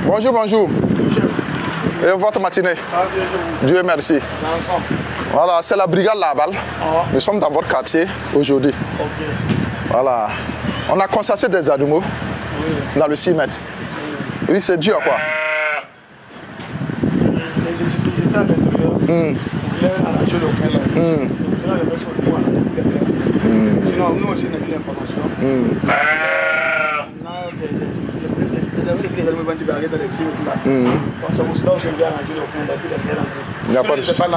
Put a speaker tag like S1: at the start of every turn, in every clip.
S1: Bonjour, bonjour. Et votre matinée?
S2: Ça va bien,
S1: Dieu merci. Voilà, c'est la brigade Laval. Nous sommes dans votre quartier aujourd'hui. Voilà. On a constaté des animaux dans le 6 mètres. Oui, c'est dû à quoi?
S2: Les états à l'intérieur, arranger le coin là. Sinon, nous aussi, on a eu l'information.
S1: Il n'y a pas de souci. Il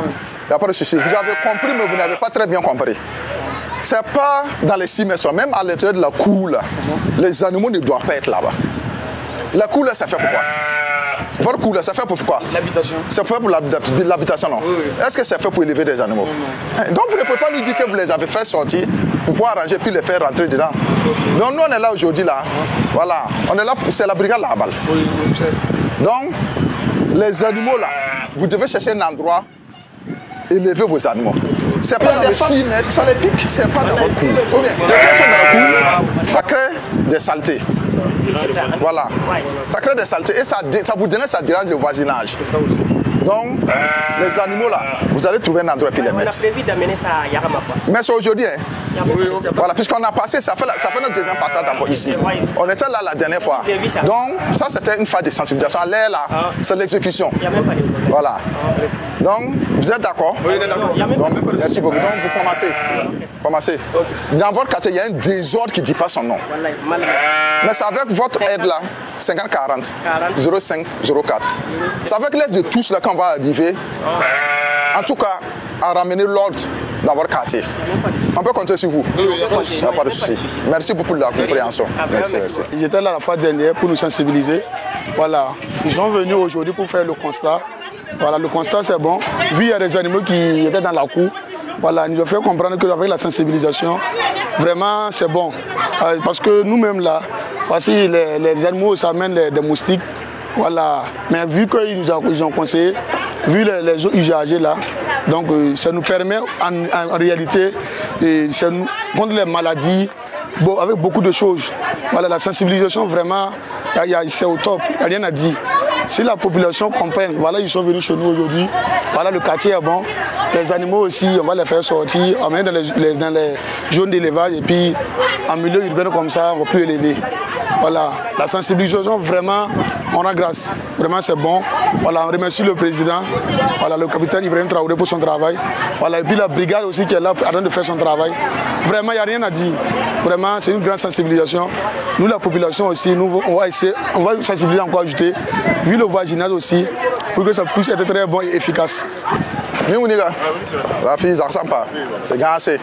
S1: n'y a pas de souci. Vous avez compris, mais vous n'avez pas très bien compris. C'est pas dans les 6 mètres, même à l'intérieur de la cour, là, les animaux ne doivent pas être là-bas. La cour, là, ça fait pourquoi? Votre cour, là, ça fait pourquoi?
S2: L'habitation.
S1: C'est fait pour l'habitation, non?
S2: Oui.
S1: Est-ce que c'est fait pour élever des animaux? Non. Donc, vous ne pouvez pas nous dire que vous les avez fait sortir pour pouvoir arranger puis les faire rentrer dedans. Donc, nous, on est là aujourd'hui, là. Voilà. On est là, c'est la brigade Laval.
S2: Oui,
S1: donc, les animaux, là, vous devez chercher un endroit, élever vos animaux. C'est pas dans les 6 mètres, ça les pique, c'est pas dans votre cour. Ou bien, des personnes dans la cour, ça crée des saletés. Voilà. Ça crée des saletés et ça vous donne, ça dérange le voisinage. Donc, les animaux là, vous allez trouver un endroit et puis les mettre.
S3: On a prévu d'amener ça à Yarama.
S1: Mais c'est aujourd'hui, hein? Voilà, puisqu'on a passé, ça fait notre deuxième passage d'abord ici. On était là la dernière fois. Donc, ça c'était une phase de sensibilisation. L'air là, c'est l'exécution. Voilà. Donc, vous êtes d'accord?
S2: Oui, on est d'accord.
S1: Donc, merci beaucoup. Donc, vous commencez. Commencez. Dans votre quartier, il y a un désordre qui ne dit pas son nom. Mais c'est avec votre aide là, 50-40, 05-04. C'est avec l'aide de tous là qu'on va arriver, en tout cas, à ramener l'ordre dans votre quartier. On peut compter sur vous. Il n'y a pas de souci. Merci beaucoup de la compréhension. Merci, merci.
S2: J'étais là la fois dernière pour nous sensibiliser. Voilà. Ils sont venus aujourd'hui pour faire le constat. Voilà, le constat c'est bon. Vu qu'il y a des animaux qui étaient dans la cour, voilà, ils nous ont fait comprendre qu'avec la sensibilisation, vraiment c'est bon. Parce que nous-mêmes là, voici les animaux s'amènent des moustiques. Voilà. Mais vu qu'ils nous ont conseillé, vu les eaux usagées là, donc ça nous permet en réalité, contre les maladies, avec beaucoup de choses. Voilà, la sensibilisation vraiment, c'est au top, il n'y a rien à dire. Si la population comprend, voilà, ils sont venus chez nous aujourd'hui, voilà, le quartier est bon, les animaux aussi, on va les faire sortir, on met dans les zones d'élevage et puis en milieu urbain comme ça, on va plus élever. Voilà, la sensibilisation, vraiment, on rend grâce. Vraiment, c'est bon. Voilà, on remercie le président, voilà, le capitaine Ibrahim Traoré pour son travail. Voilà, et puis la brigade aussi qui est là en train de faire son travail. Vraiment, il n'y a rien à dire. Vraiment, c'est une grande sensibilisation. Nous, la population aussi, nous, on va essayer, on va sensibiliser encore ajouter, vu le voisinage aussi, pour que ça puisse être très bon et efficace.
S1: La fille, ça ressemble pas. C'est gassé.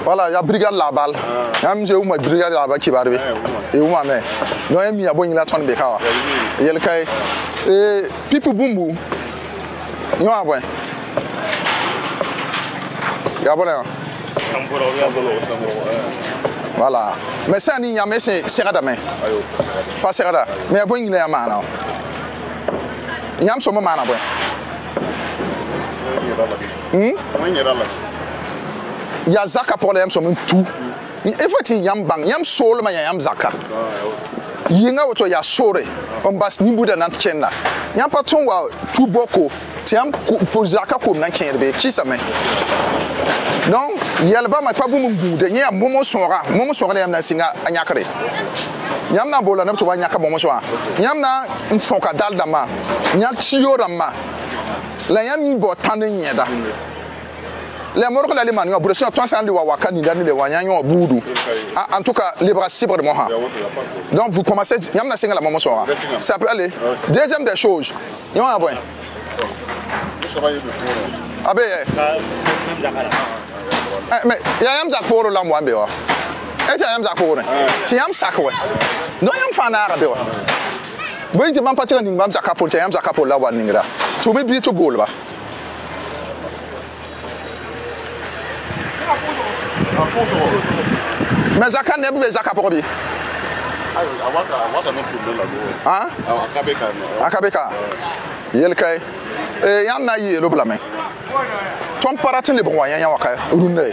S1: Voilà, il y a brigade Laval. Il y a une brigade Laval qui va arriver. Et où ma mère. Donc, il y a une tonne de bécawa. Il y a le cas. Et Pipu Bumbu. Il y a un point. Il y a un point. Voilà. Mais ça, il y a un serrada. Pas serrada. Mais il y a un point qui est à mana. Il y a un somme mana. Il y a Zaka pour les hommes tout. Il faut que yam bang yam sol ma yam Zaka. Yinga auto ya sore. On bas ni buda na tchena. Yam paton wa tout boko. Tiam pour Zaka comme na kenbe qui ça mais. Donc yalba ma pa bumu bude nya momo sora yam na singa anyakre. Yam na bola na to wa nyaka momo soa. Yam na mfonka dalda ma. Nyak tiora ma. La yam bo tande nyeda. Les morts les manuels, pour ceux qui sont en Wakani, les Wanyan, Boudou. En tout cas, les bras cibres de Moha. Donc vous commencez, il y a un la maman soir. Ça peut aller. Deuxième des choses, il y a un point. Ah ben, mais il y a un Zakoro là, moi, béo. Et il y a un Zakoro. Tu as un sac, ouais. Non, il y a un fan arabe. Oui, tu m'as pas tiré un Zakapo, tu as un Zakapo là, Waningra. Tu veux bien tout boule, va. Mais Zaka n'est pas Zaka pour lui. Ah? Akabeka. Yelkai. Et y'en a eu le blâme. Ton paratin les bons, y'en a waka. Rune.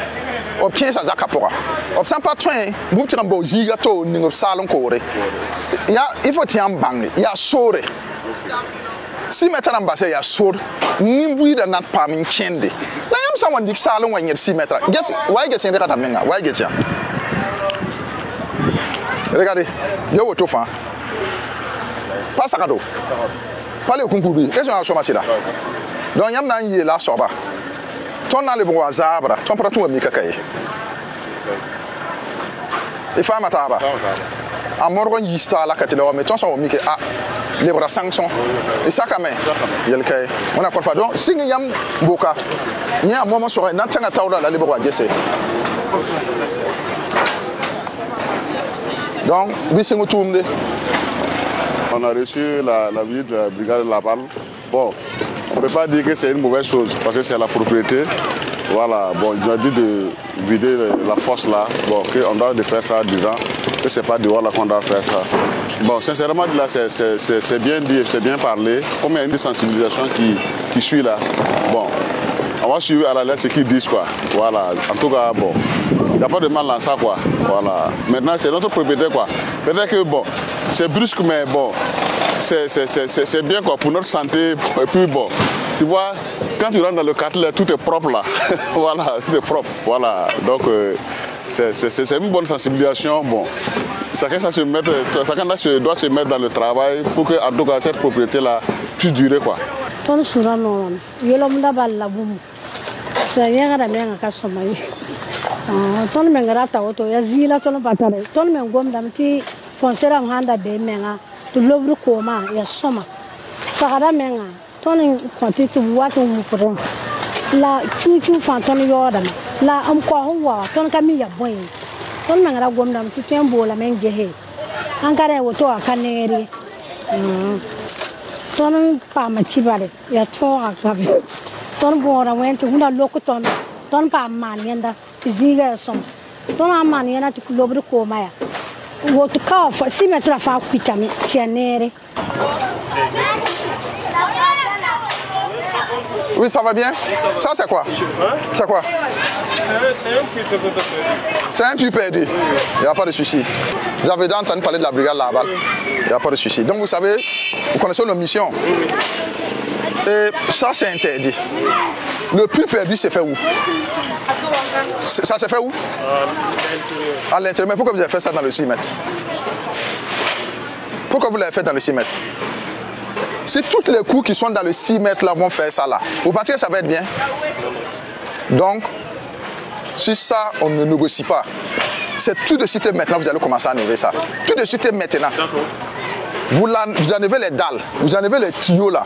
S1: Au pied sa Zaka pour. Au sans pas train. Vous tirez un beau zigato, n'ing salon coré. Il faut tiens bang. Il y a sore. 6 mètres en bas, il y a sourd, ni bruit de notre pas min kende. Là, yam sa wan dik salon wan 6 mètres. Guess, why guess in rata menga? Why guess ya? Regardez, yo auto fan. Pas ça cadeau. Pas le concours. Qu'est-ce qu'on a chômé là? Donc yam nan yi la soba. Ton na le bon azabra, ton prend tout mi kakaye. Et femme ataba. A morgon yista la katila mais ton son mi ke a les bras sanction et ça quand même yel kay on a parfois donc si yam boka ni a moment sur na tanga tawla la le bras gesse donc oui c'est mutumde.
S3: On a reçu la visite de la brigade de la Balle. Bon, on ne peut pas dire que c'est une mauvaise chose parce que c'est la propriété. Voilà, bon, il nous a dit de vider la fosse là. Bon, qu'on doit faire ça dedans, que c'est pas dehors là qu'on doit faire ça. Bon, sincèrement, là, c'est bien dit, c'est bien parlé. Comme il y a une sensibilisation qui suit là, bon, on va suivre à la lettre ce qu'ils disent quoi. Voilà, en tout cas, bon, il n'y a pas de mal dans ça quoi. Voilà, maintenant c'est notre propriété quoi. Peut-être que bon, c'est brusque mais bon, c'est bien quoi pour notre santé. Et puis bon, tu vois, quand tu rentres dans le quartier, là, tout est propre là. Voilà, tout est propre. Voilà, donc c'est une bonne sensibilisation. Bon, chacun doit se mettre dans le travail pour que en tout cas cette propriété là puisse durer quoi.
S4: Ton menga ta auto ya zila ton batare ton mengom dam ti fonsera handa be menga to lobru koma ya soma sagara menga ton konti to watu mu pro la chuchu fanton yoda la am ko wa ton kami ya boy ton menga gom dam ti tembo la menge he ankare woto akaneri ton pa ma chibare ya to akabe ton bora wente hunda lokuton ton pa manienda ziga som ton amani yana ti lobru ko maya wo to ka fa si metra fa kwitami tienere.
S1: Oui, ça va bien. Ça c'est quoi? C'est quoi? C'est un puits perdu. Il n'y a pas de souci. Vous avez entendu parler de la brigade là-bas. Il n'y a pas de souci. Donc vous savez, vous connaissez nos missions. Et ça c'est interdit. Le puits perdu c'est fait où? Ça s'est fait où? À l'intérieur. Mais pourquoi vous avez fait ça dans le 6 mètres? Pourquoi vous l'avez fait dans le 6 mètres? Si toutes les coups qui sont dans le 6 mètres là vont faire ça là, vous pensez que ça va être bien? Donc, si ça on ne négocie pas, c'est tout de suite maintenant vous allez commencer à enlever ça. Tout de suite maintenant. Vous enlevez les dalles, vous enlevez les tuyaux là,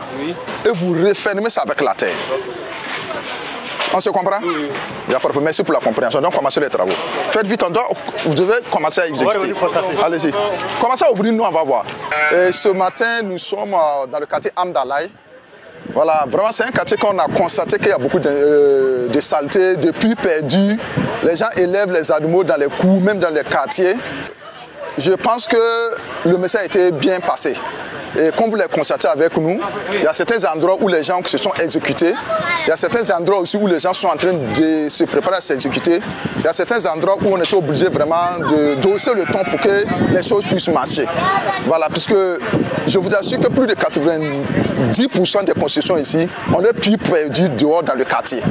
S1: et vous refermez ça avec la terre. On se comprend? Oui. Il y a pas de problème. Merci pour la compréhension. Donc, commencez les travaux. Faites vite, vous devez commencer à exécuter. Allez-y. Commencez à ouvrir, nous, on va voir. Et ce matin, nous sommes dans le quartier Amdalaï. Voilà, vraiment, c'est un quartier qu'on a constaté qu'il y a beaucoup de saleté, de puits perdus. Les gens élèvent les animaux dans les cours, même dans les quartiers. Je pense que le message a été bien passé. Et comme vous l'avez constaté avec nous, il y a certains endroits où les gens se sont exécutés. Il y a certains endroits aussi où les gens sont en train de se préparer à s'exécuter. Il y a certains endroits où on était obligé vraiment de d'hausser le ton pour que les choses puissent marcher. Voilà, puisque je vous assure que plus de 90% des constructions ici, on est plus perdu dehors dans le quartier.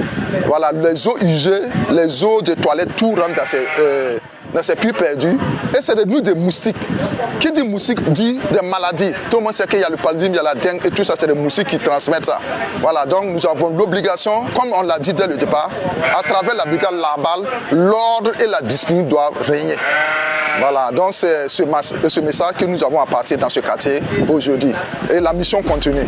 S1: Voilà, les eaux usées, les eaux de toilettes, tout rentre dans ces puits perdus. Et c'est de nous des moustiques. Qui dit moustique dit des maladies. Tout le monde sait qu'il y a le paludisme, il y a la dengue et tout ça, c'est des moustiques qui transmettent ça. Voilà, donc nous avons l'obligation, comme on l'a dit dès le départ, à travers la brigade Labal, l'ordre et la discipline doivent régner. Voilà, donc c'est ce message que nous avons à passer dans ce quartier aujourd'hui. Et la mission continue.